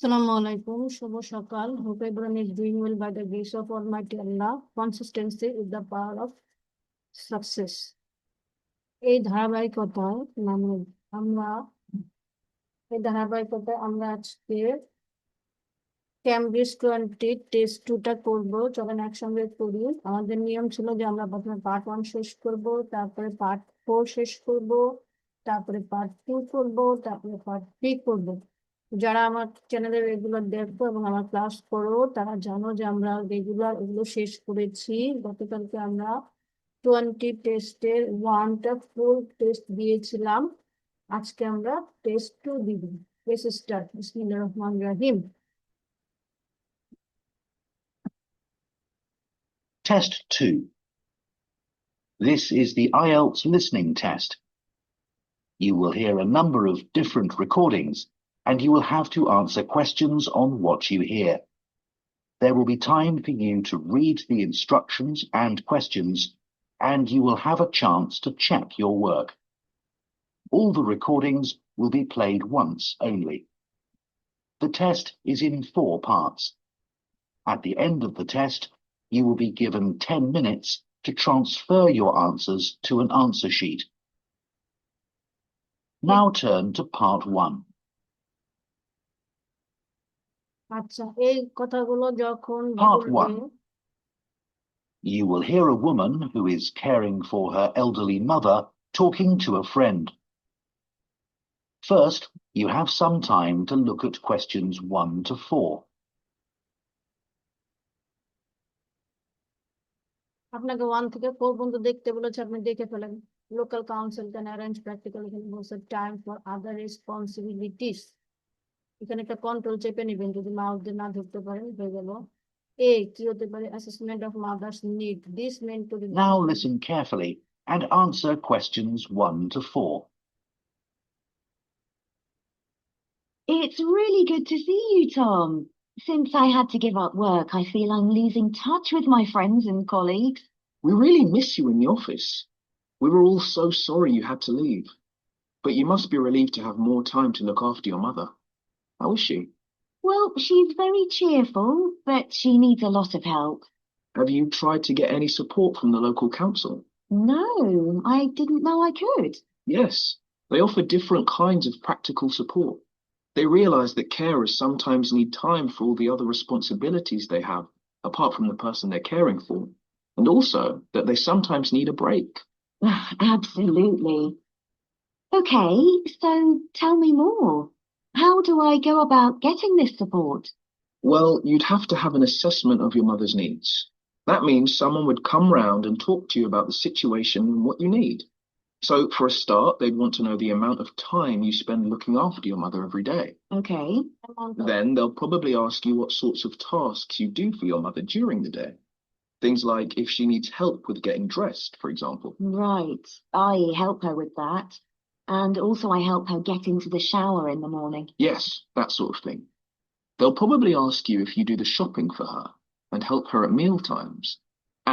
Assalamu alaikum, Shubho Shakal. Hope everyone is doing well by the grace of Almighty Allah. Consistency is the power of success. এই ধারাবাহিকতায় মানে আমরা আমরা আজকে Cambridge 20 test 2টা করবো। চলেন একসঙ্গে করি। আমাদের নিয়ম ছিল যে আমরা প্রথমে পার্ট 1 শেষ করব, তারপরে পার্ট 4 শেষ করব, তারপরে পার্ট 2 করব, তারপরে পার্ট 3 করব। যারা আমার চ্যানেলে রেগুলার দেখো এবং আমার ক্লাস করো তারা জানো যে আমরা রেগুলার এগুলো শেষ করেছি। গতকালকে আমরা 20 টেস্টের 1টা ফুল টেস্ট দিয়েছিলাম। আজকে আমরা টেস্ট 2 দিব। Let's start. বিসমিল্লাহির রহমানির রহিম। Test 2. This is the IELTS listening test. You will hear a number of different recordings, and you will have to answer questions on what you hear. There will be time for you to read the instructions and questions, and you will have a chance to check your work. All the recordings will be played once only. The test is in 4 parts. At the end of the test, you will be given 10 minutes to transfer your answers to an answer sheet. Now turn to part 1. আচ্ছা, এই কথাগুলো যখন Part বলবে 1. You will hear a woman who is caring for her elderly mother talking to a friend. First, you have some time to look at questions 1 to 4. আপনাকে 1 থেকে 4 পর্যন্ত দেখতে বলেছে, আপনি দেখে ফেলেন। Local council can arrange practical, এখানে বলছে টাইম ফর আদার রেসপন্সিবিলিটিস। এখানে একটা কন্ট্রোল চেপে নেবেন, যদি মাউস দিয়ে না ধরতে পারেন হয়ে গেল। এ কি হতে পারে? Assessment of mother's need, this meant to be. Now listen carefully and answer questions 1 to 4. It's really good to see you, Tom. Since I had to give up work, I feel I'm losing touch with my friends and colleagues. We really miss you in the office. We were all so sorry you had to leave. But you must be relieved to have more time to look after your mother. How is she? Well, she's very cheerful, but she needs a lot of help. Have you tried to get any support from the local council? No, I didn't know I could. Yes, they offer different kinds of practical support. They realise that carers sometimes need time for all the other responsibilities they have, apart from the person they're caring for, and also that they sometimes need a break. Absolutely. Okay, so tell me more. How do I go about getting this support? Well, you'd have to have an assessment of your mother's needs. That means someone would come round and talk to you about the situation and what you need. So, for a start, they'd want to know the amount of time you spend looking after your mother every day. Okay. Then they'll probably ask you what sorts of tasks you do for your mother during the day. Things like if she needs help with getting dressed, for example. Right. I help her with that. And also I help her get into the shower in the morning. Yes, that sort of thing. They'll probably ask you if you do the shopping for her and help her at meal times,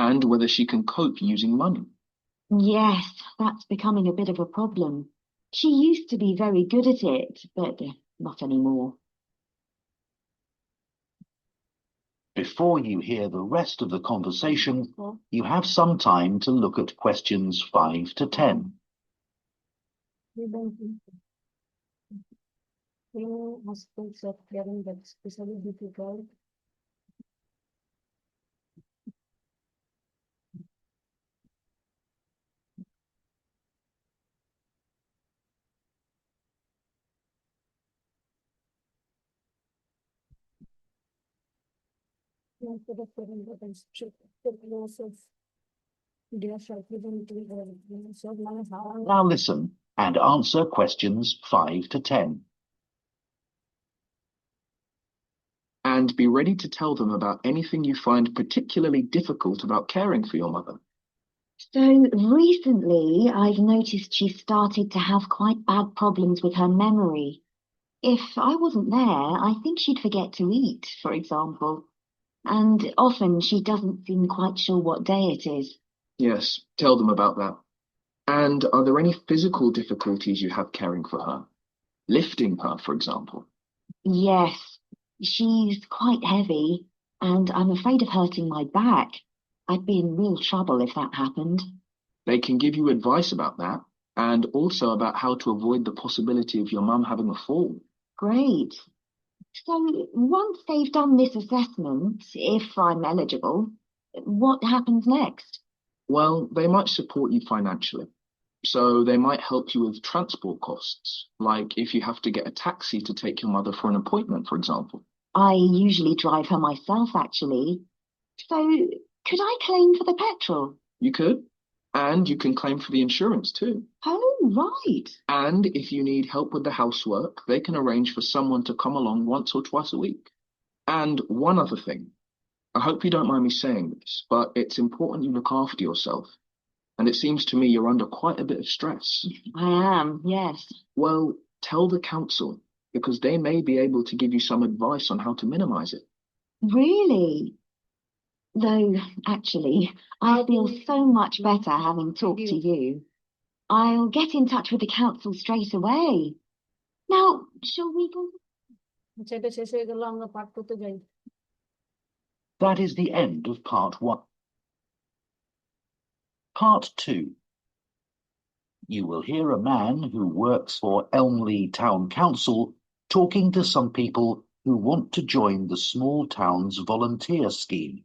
and whether she can cope using money. Yes, that's becoming a bit of a problem. She used to be very good at it, but not anymore. Before you hear the rest of the conversation, you have some time to look at questions 5 to 10. Aspects of caring that's especially difficult. Now listen and answer questions 5 to 10. And be ready to tell them about anything you find particularly difficult about caring for your mother. So recently, I've noticed she's started to have quite bad problems with her memory. If I wasn't there, I think she'd forget to eat, for example. And often she doesn't seem quite sure what day it is. Yes, tell them about that. And are there any physical difficulties you have caring for her? Lifting her, for example? Yes, She's quite heavy, and I'm afraid of hurting my back. I'd be in real trouble if that happened. They can give you advice about that and also about how to avoid the possibility of your mum having a fall. Great. So once they've done this assessment, if I'm eligible, what happens next? Well, they might support you financially. So they might help you with transport costs, like if you have to get a taxi to take your mother for an appointment, for example. I usually drive her myself, actually. So could I claim for the petrol? You could, and you can claim for the insurance too. Oh, right. And if you need help with the housework, they can arrange for someone to come along once or twice a week. And one other thing, I hope you don't mind me saying this, but it's important you look after yourself. And it seems to me you're under quite a bit of stress. I am, yes. Well, tell the council, because they may be able to give you some advice on how to minimize it. Really? Though, actually, I feel so much better having talked to you. I'll get in touch with the council straight away. Now, shall we go? সেটা শেষ হয়ে গেল, আমরা পাঠ করতে যাই। That is the end of part 1. Part 2. You will hear a man who works for Elmley Town Council talking to some people who want to join the small town's volunteer scheme.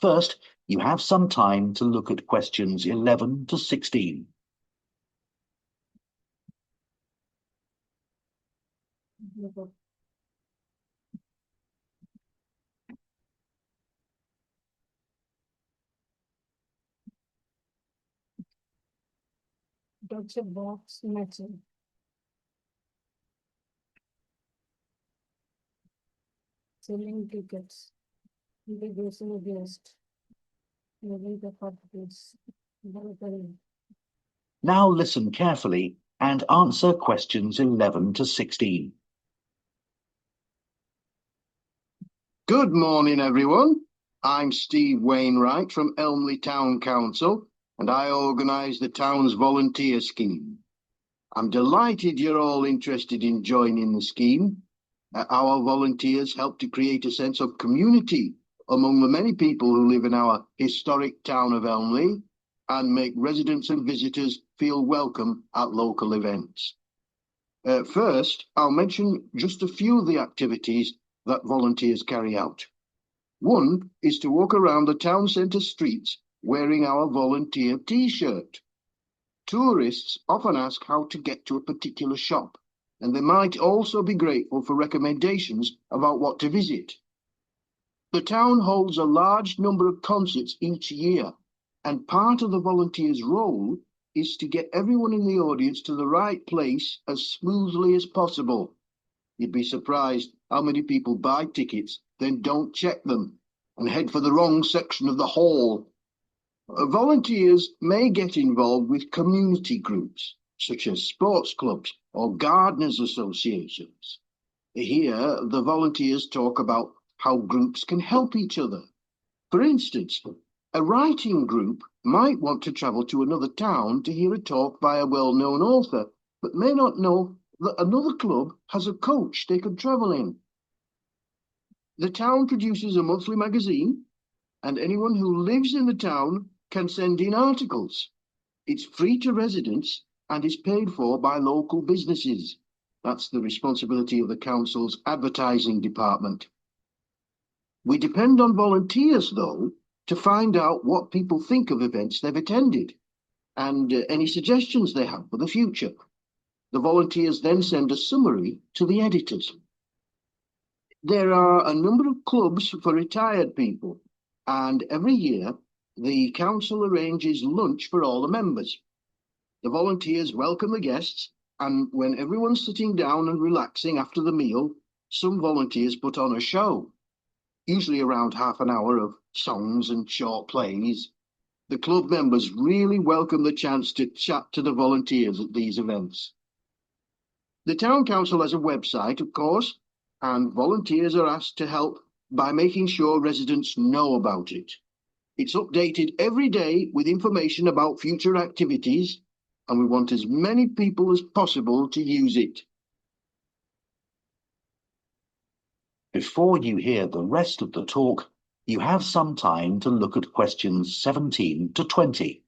First, you have some time to look at questions 11 to 16. এটা হচ্ছে box matching. Selling tickets, introducing a guest, moving the properties, monitoring. Now listen carefully and answer questions 11 to 16. Good morning, everyone. I'm Steve Wainwright from Elmley Town Council, and I organise the town's volunteer scheme. I'm delighted you're all interested in joining the scheme. Our volunteers help to create a sense of community among the many people who live in our historic town of Elmley and make residents and visitors feel welcome at local events. First, I'll mention just a few of the activities that volunteers carry out. One is to walk around the town centre streets wearing our volunteer T-shirt. Tourists often ask how to get to a particular shop, and they might also be grateful for recommendations about what to visit. The town holds a large number of concerts each year, and part of the volunteers' role is to get everyone in the audience to the right place as smoothly as possible. You'd be surprised how many people buy tickets, then don't check them, and head for the wrong section of the hall. Volunteers may get involved with community groups, such as sports clubs or gardeners' associations. Here, the volunteers talk about how groups can help each other. For instance, a writing group might want to travel to another town to hear a talk by a well-known author, but may not know that another club has a coach they could travel in. The town produces a monthly magazine, and anyone who lives in the town can send in articles. It's free to residents and is paid for by local businesses. That's the responsibility of the council's advertising department. We depend on volunteers, though, to find out what people think of events they've attended and any suggestions they have for the future. The volunteers then send a summary to the editors. There are a number of clubs for retired people, and every year the council arranges lunch for all the members. The volunteers welcome the guests, and when everyone's sitting down and relaxing after the meal, some volunteers put on a show, usually around half an hour of songs and short plays. The club members really welcome the chance to chat to the volunteers at these events. The town council has a website, of course, and volunteers are asked to help by making sure residents know about it. It's updated every day with information about future activities, and we want as many people as possible to use it. Before you hear the rest of the talk, you have some time to look at questions 17 to 20.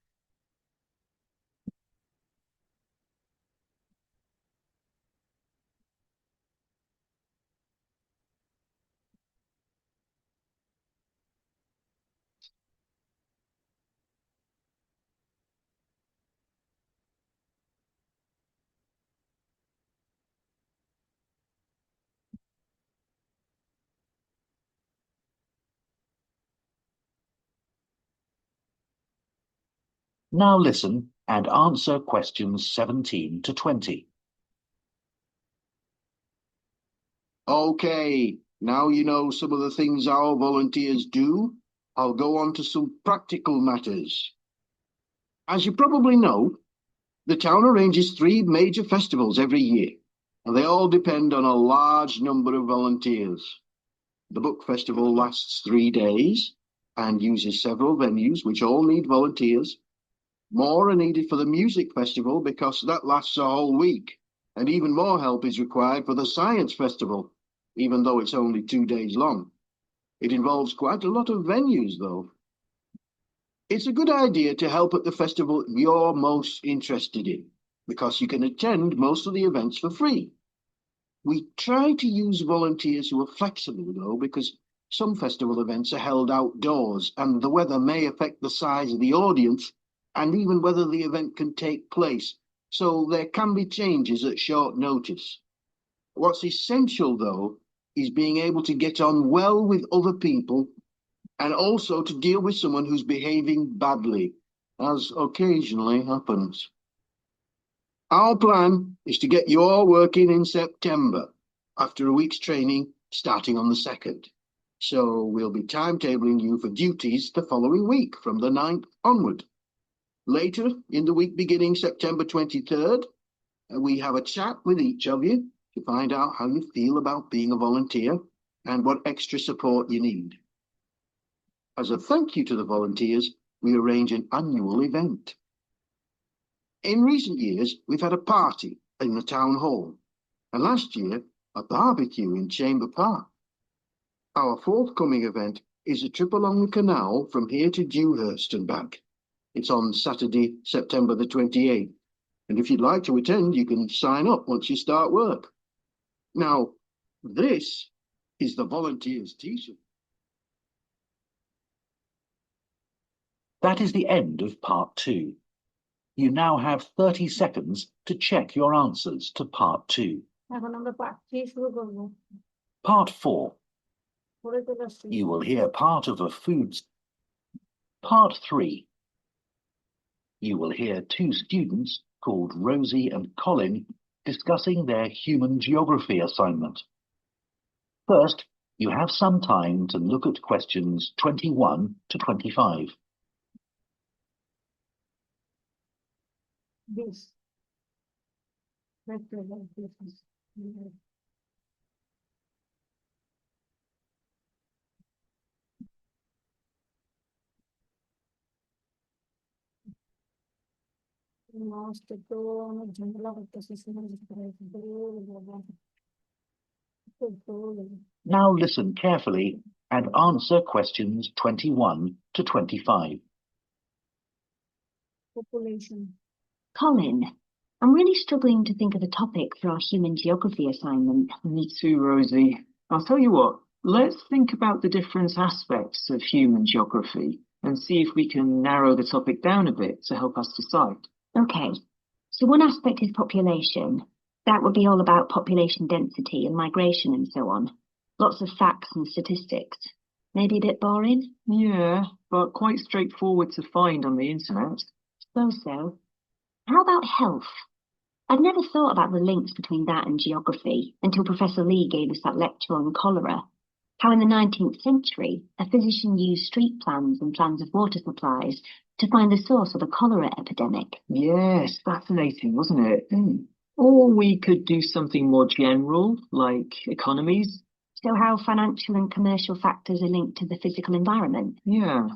Now listen and answer questions 17 to 20. Okay, now you know some of the things our volunteers do. I'll go on to some practical matters. As you probably know, the town arranges 3 major festivals every year, and they all depend on a large number of volunteers. The book festival lasts 3 days and uses several venues which all need volunteers. More are needed for the music festival because that lasts a whole week, and even more help is required for the science festival, even though it's only 2 days long. It involves quite a lot of venues, though. It's a good idea to help at the festival you're most interested in, because you can attend most of the events for free. We try to use volunteers who are flexible, though, because some festival events are held outdoors, and the weather may affect the size of the audience and even whether the event can take place, so there can be changes at short notice. What's essential, though, is being able to get on well with other people and also to deal with someone who's behaving badly, as occasionally happens. Our plan is to get you all working in September, after a week's training starting on the 2nd. So we'll be timetabling you for duties the following week from the 9th onward. Later in the week beginning September 23rd, we have a chat with each of you to find out how you feel about being a volunteer and what extra support you need. As a thank you to the volunteers, we arrange an annual event. In recent years, we've had a party in the town hall, and last year, a barbecue in Chamber Park. Our forthcoming event is a trip along the canal from here to Dewhurst and back. It's on Saturday, September the 28th, and if you'd like to attend, you can sign up once you start work. Now, this is the volunteers' t-shirt. That is the end of part 2. You now have 30 seconds to check your answers to part 2. এখন আমরা part 3 শুরু করব। Part 4. পরে চলে আসছি। You will hear part of a foods. Part 3. You will hear 2 students called Rosie and Colin discussing their human geography assignment. First, you have some time to look at questions 21 to 25. This. Vector of this. Last তো অনেক ঝামেলা করতেছে Now listen carefully and answer questions 21 to 25. Population. Colin, I'm really struggling to think of a topic for our human geography assignment. Me too, Rosie. I'll tell you what, let's think about the different aspects of human geography and see if we can narrow the topic down a bit to help us decide. Okay, so one aspect is population. That would be all about population density and migration and so on. Lots of facts and statistics. Maybe a bit boring? Yeah, but quite straightforward to find on the internet. So. How about health? I'd never thought about the links between that and geography until Professor Lee gave us that lecture on cholera. How in the 19th century, a physician used street plans and plans of water supplies to find the source of the cholera epidemic. Yes, fascinating, wasn't it? Or we could do something more general, like economies. So how financial and commercial factors are linked to the physical environment. Yeah.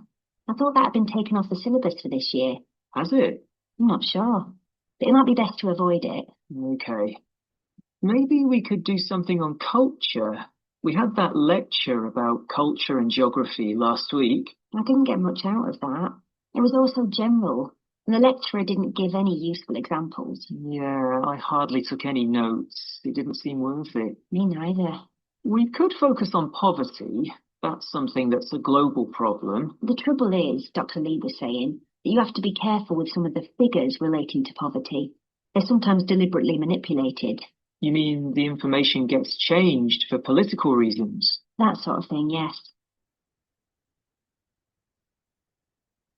I thought that had been taken off the syllabus for this year. Has it? I'm not sure, but it might be best to avoid it. Okay. Maybe we could do something on culture. We had that lecture about culture and geography last week. I didn't get much out of that. It was all so general, and the lecturer didn't give any useful examples. Yeah, I hardly took any notes. It didn't seem worth it. Me neither. We could focus on poverty. That's something that's a global problem. The trouble is, Dr. Lee was saying, that you have to be careful with some of the figures relating to poverty. They're sometimes deliberately manipulated. You mean the information gets changed for political reasons? That sort of thing, yes.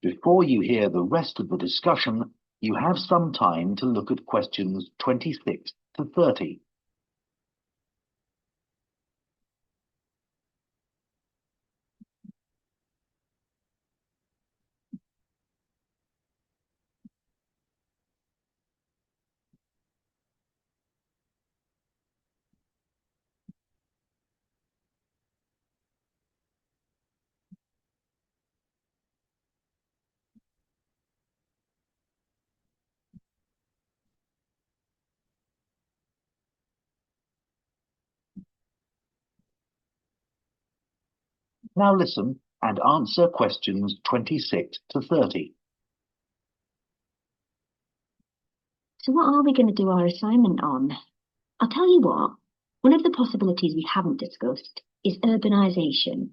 Before you hear the rest of the discussion, you have some time to look at questions 26 to 30. Now listen and answer questions 26 to 30. So what are we going to do our assignment on? I'll tell you what, one of the possibilities we haven't discussed is urbanisation.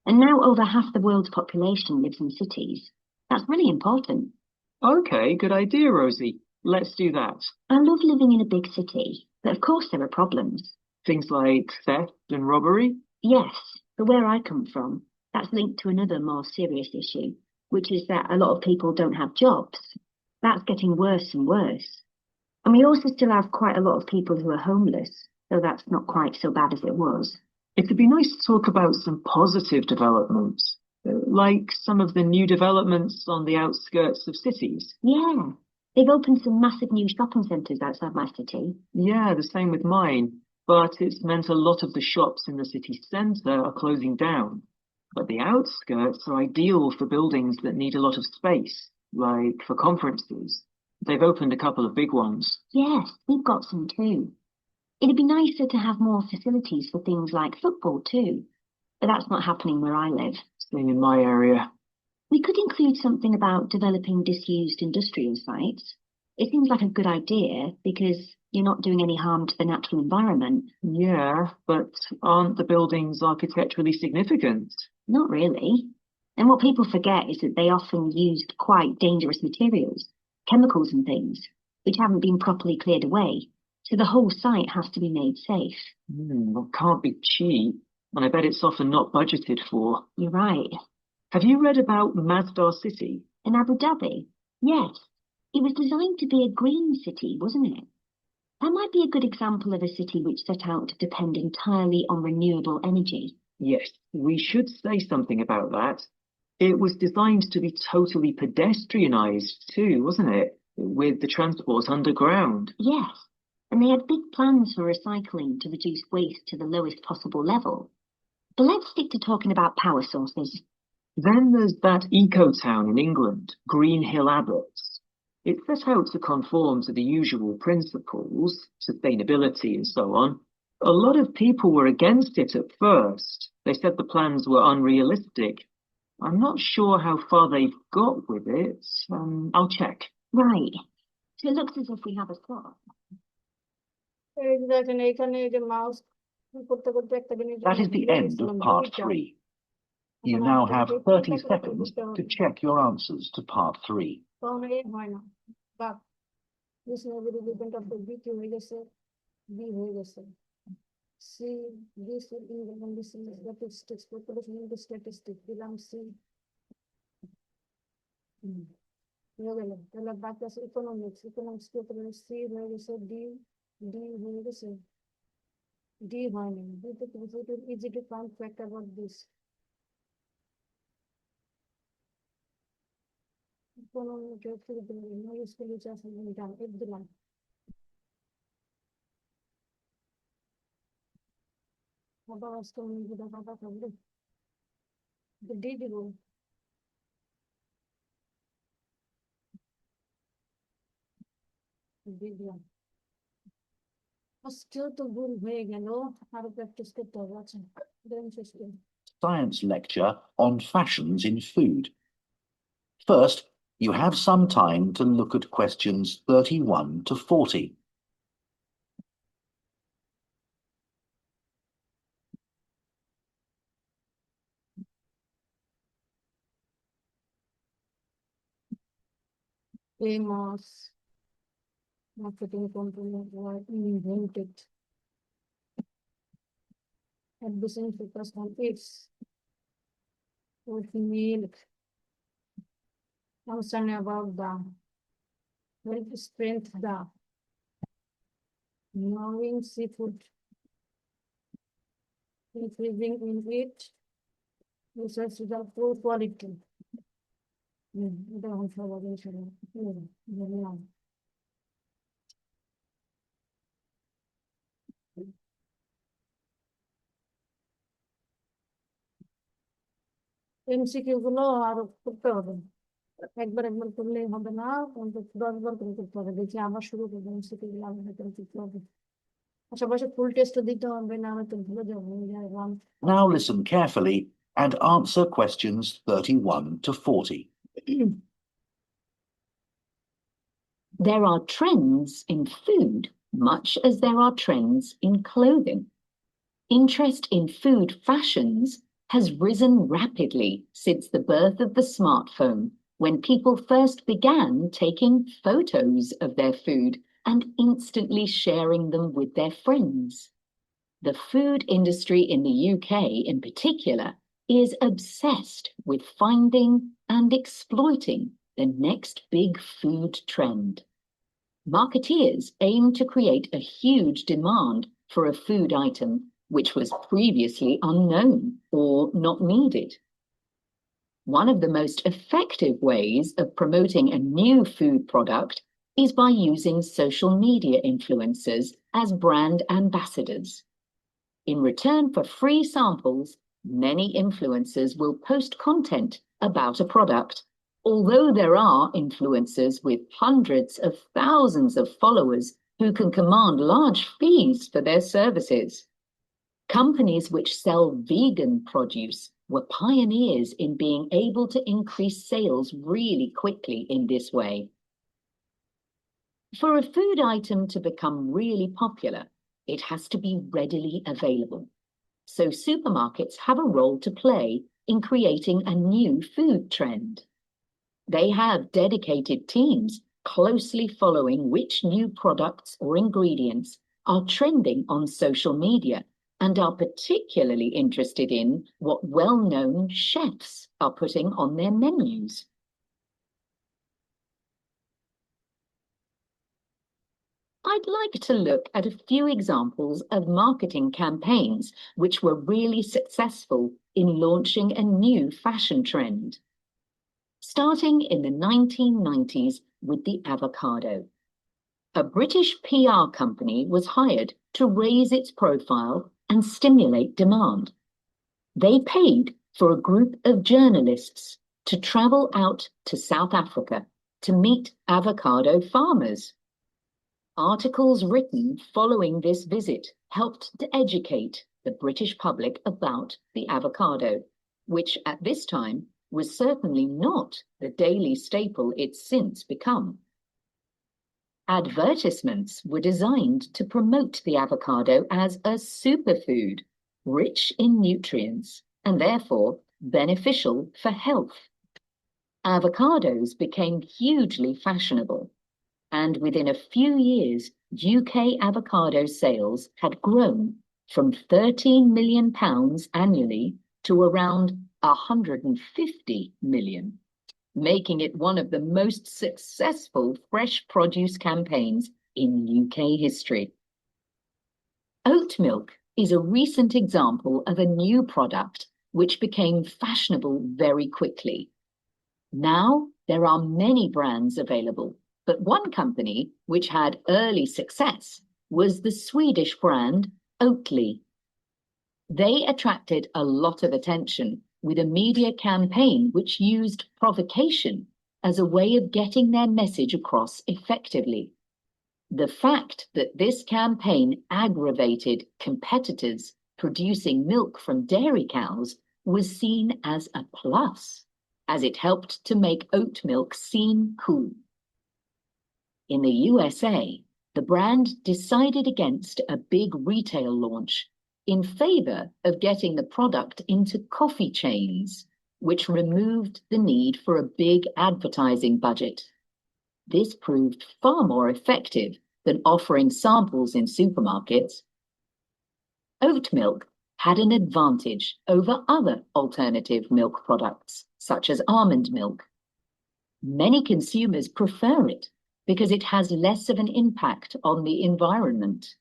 And now over half the world's population lives in cities. That's really important. Okay, good idea, Rosie. Let's do that. I love living in a big city, but of course there are problems. Things like theft and robbery? Yes, but where I come from, that's linked to another more serious issue, which is that a lot of people don't have jobs. That's getting worse and worse. And we also still have quite a lot of people who are homeless, though that's not quite so bad as it was. It'd be nice to talk about some positive developments, like some of the new developments on the outskirts of cities. Yeah, they've opened some massive new shopping centres outside my city. Yeah, the same with mine, but it's meant a lot of the shops in the city centre are closing down. But the outskirts are ideal for buildings that need a lot of space, like for conferences. They've opened a couple of big ones. Yes, we've got some too. It'd be nicer to have more facilities for things like football too, but that's not happening where I live. Same in my area. We could include something about developing disused industrial sites. It seems like a good idea because you're not doing any harm to the natural environment. Yeah, but aren't the buildings architecturally significant? Not really. And what people forget is that they often used quite dangerous materials, chemicals and things, which haven't been properly cleared away. So the whole site has to be made safe. Well, can't be cheap, and I bet it's often not budgeted for. You're right. Have you read about Masdar City? In Abu Dhabi? Yes. It was designed to be a green city, wasn't it? That might be a good example of a city which set out to depend entirely on renewable energy. Yes, we should say something about that. It was designed to be totally pedestrianised too, wasn't it? With the transport underground. Yes. And they had big plans for recycling to reduce waste to the lowest possible level. But let's stick to talking about power sources. Then there's that eco-town in England, Green Hill Abbots. It set out to conform to the usual principles, sustainability and so on. A lot of people were against it at first. They said the plans were unrealistic. I'm not sure how far they've got with it. I'll check. Right. So it looks as if we have a plot. দেখেন এখানে এই যে mouse করতে করতে একটা জিনিস That is the end of part 3. You now have 30 seconds to check your answers to part 3. তখন এ হয় না বা this may be the event of the B কি হয়ে গেছে B হয়ে গেছে C this is in the statistics population in the statistics দিলাম C হয়ে গেল তাহলে বাকি আছে economics কে তাহলে C হয়ে গেছে D হয়ে গেছে D হয়নি D to it is easy to find fact about this economic no useful which has been done if the line আবার আজকে আমি যেটা কথা বলবো D দিব D দিলাম আজকেও তো ভুল হয়ে গেল, আরো প্র্যাকটিস করতে হবে। আচ্ছা, দেন শেষ করি। Science lecture on fashions in food. First, you have some time to look at questions 31 to 40. Famous marketing company were invented. Addition focus on its with milk. Concern about the health strength, the knowing seafood, increasing in it, research the poor quality. এটা এখন সবার জানলাম। MCQ গুলো আরো করতে হবে, একবার করলেই হবে না, অন্তত 10 বার করে করতে হবে। দেখি আবার শুরু করবো, এমসিকিউ গুলো আবার করতে হবে। আশেপাশে ফুল টেস্টও দিতে হবে, না আমি তো ভুলে যাবো। Now listen carefully and answer questions 31 to 40. There are trends in food, much as there are trends in clothing. Interest in food fashions has risen rapidly since the birth of the smartphone, when people first began taking photos of their food and instantly sharing them with their friends. The food industry in the UK in particular is obsessed with finding and exploiting the next big food trend. Marketeers aim to create a huge demand for a food item which was previously unknown or not needed. One of the most effective ways of promoting a new food product is by using social media influencers as brand ambassadors. In return for free samples, many influencers will post content about a product. Although there are influencers with hundreds of thousands of followers who can command large fees for their services. Companies which sell vegan produce were pioneers in being able to increase sales really quickly in this way. For a food item to become really popular, it has to be readily available. So supermarkets have a role to play in creating a new food trend. They have dedicated teams closely following which new products or ingredients are trending on social media and are particularly interested in what well-known chefs are putting on their menus. I'd like to look at a few examples of marketing campaigns which were really successful in launching a new fashion trend. Starting in the 1990s with the avocado. A British PR company was hired to raise its profile and stimulate demand. They paid for a group of journalists to travel out to South Africa to meet avocado farmers. Articles written following this visit helped to educate the British public about the avocado, which at this time was certainly not the daily staple it's since become. Advertisements were designed to promote the avocado as a superfood, rich in nutrients, and therefore beneficial for health. Avocados became hugely fashionable, and within a few years, UK avocado sales had grown from £13 million annually to around 150 million, making it one of the most successful fresh produce campaigns in UK history. Oat milk is a recent example of a new product which became fashionable very quickly. Now there are many brands available, but one company which had early success was the Swedish brand Oatly. They attracted a lot of attention with a media campaign which used provocation as a way of getting their message across effectively. The fact that this campaign aggravated competitors producing milk from dairy cows was seen as a plus, as it helped to make oat milk seem cool. In the USA, the brand decided against a big retail launch in favor of getting the product into coffee chains, which removed the need for a big advertising budget. This proved far more effective than offering samples in supermarkets. Oat milk had an advantage over other alternative milk products, such as almond milk. Many consumers prefer it because it has less of an impact on the environment.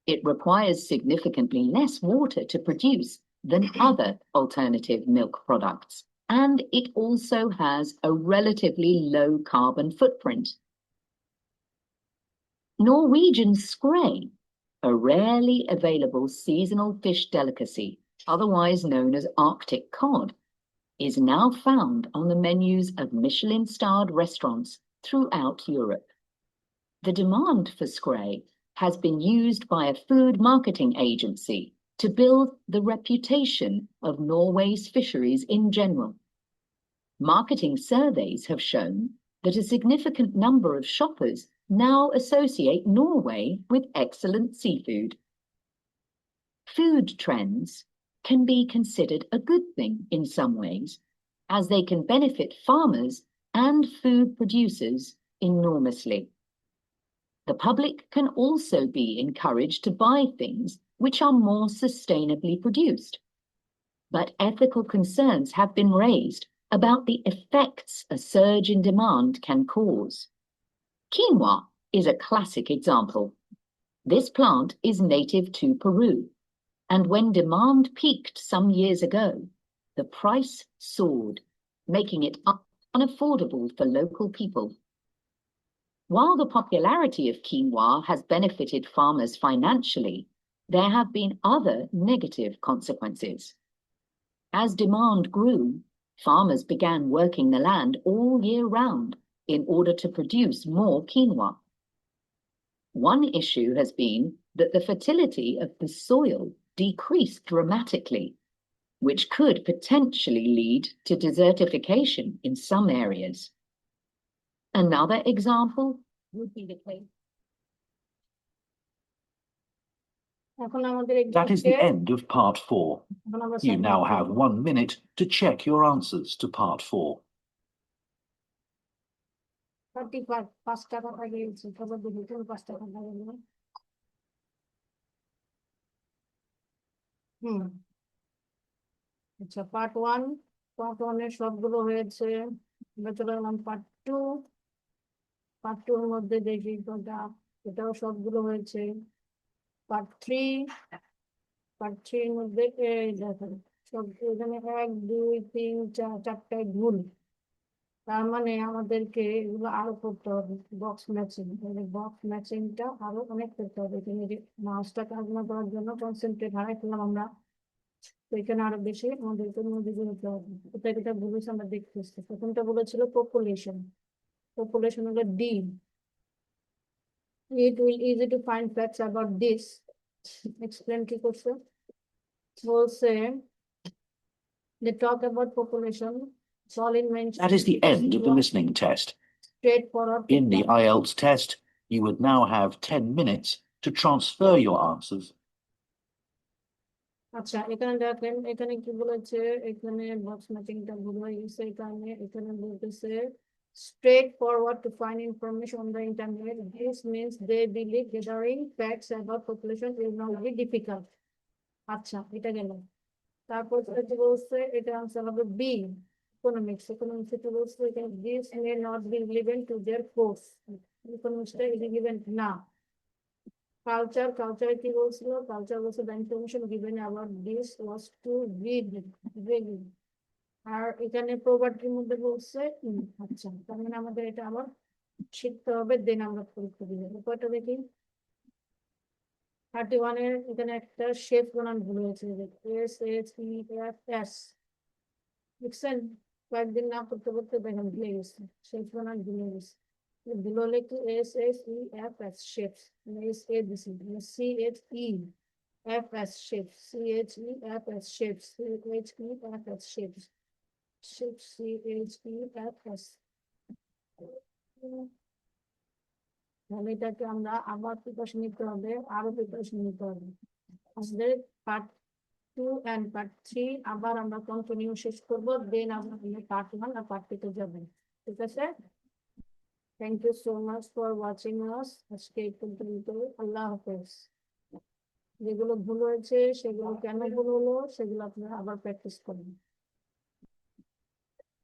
It requires significantly less water to produce than other alternative milk products, and it also has a relatively low carbon footprint. Norwegian skrei, a rarely available seasonal fish delicacy, otherwise known as Arctic cod, is now found on the menus of Michelin-starred restaurants throughout Europe. The demand for skrei has been used by a food marketing agency to build the reputation of Norway's fisheries in general. Marketing surveys have shown that a significant number of shoppers now associate Norway with excellent seafood. Food trends can be considered a good thing in some ways, as they can benefit farmers and food producers enormously. The public can also be encouraged to buy things which are more sustainably produced. But ethical concerns have been raised about the effects a surge in demand can cause. Quinoa is a classic example. This plant is native to Peru, and when demand peaked some years ago, the price soared, making it unaffordable for local people. While the popularity of quinoa has benefited farmers financially, there have been other negative consequences. As demand grew, farmers began working the land all year round in order to produce more quinoa. One issue has been that the fertility of the soil decreased dramatically, which could potentially lead to desertification in some areas. Another example would be the case. That is the end of part 4. You now have 1 minute to check your answers to part 4. 5 টাকা গিয়েছে খবর দিবি তুমি 5 টাকা গেল আচ্ছা part 1 এর সবগুলো হয়েছে আমরা চলে গেলাম পার্ট 2 এর মধ্যে দেখি কোনটা এটাও সবগুলো হয়েছে পার্ট 3 এর মধ্যে এই দেখেন সব এখানে 1 2 3 4 4টায় ভুল তার মানে আমাদেরকে এগুলো আরো করতে হবে বক্স ম্যাচিংটা আরো অনেক করতে হবে এখানে যে মাউসটা কাজ না করার জন্য কনসেন্ট্রেট হারাই ফেললাম আমরা তো এখানে আরো বেশি আমাদেরকে মনোযোগী হতে হবে এটা বলেছে আমরা দেখতেছি প্রথমটা বলেছিল পপুলেশন হলো D It will easy to find facts about this. Explain কি করছে বলছে they talk about population. Solid mention. That is the end of the listening test. Straightforward. In the IELTS test, you would now have 10 minutes to transfer your answers. আচ্ছা এখানে দেখেন এখানে কি বলেছে এখানে বক্স ম্যাচিংটা ভুল হয়ে গেছে এখানে বলতেছে straightforward to find information on the internet. This means they believe gathering facts about population will not be difficult. আচ্ছা এটা গেল তারপর যেটা বলছে এটা আনসার হবে বি economics এটা বলছে this may not be relevant to their course. Economicsটা irrelevant না culture কি বলছিল culture বলছে the information given about this was too vague আর এখানে প্রপার্টির মধ্যে বলছে আচ্ছা তার মানে আমাদের এটা আবার শিখতে হবে দেন আমরা পরীক্ষা দিব কয়টা দেখি 31 এর এখানে একটা শেপ বানান ভুল হয়েছে SHEFS দেখছেন কয়েকদিন না করতে দেখেন ভুলে গেছে শেপ বানান ভুলে গেছে এগুলো হলে কি SHEFS shapes, CHEFS shapes, CHEFS shapes, CHEFS shapes, CHEFS. তাহলে এটাকে আমরা আবার প্রিপারেশন নিতে হবে, আরো প্রিপারেশন নিতে হবে। আমাদের পার্ট 2 and পার্ট 3 আবার আমরা কন্টিনিউ শেষ করবো, দেন আমরা পার্ট 1 আর পার্ট 2 তে যাবেন। ঠিক আছে? Thank you so much for watching us. আজকে এই পর্যন্ত। আল্লাহ হাফেজ। যেগুলো ভুল হয়েছে সেগুলো কেন ভুল হলো সেগুলো আপনারা আবার প্র্যাকটিস করুন।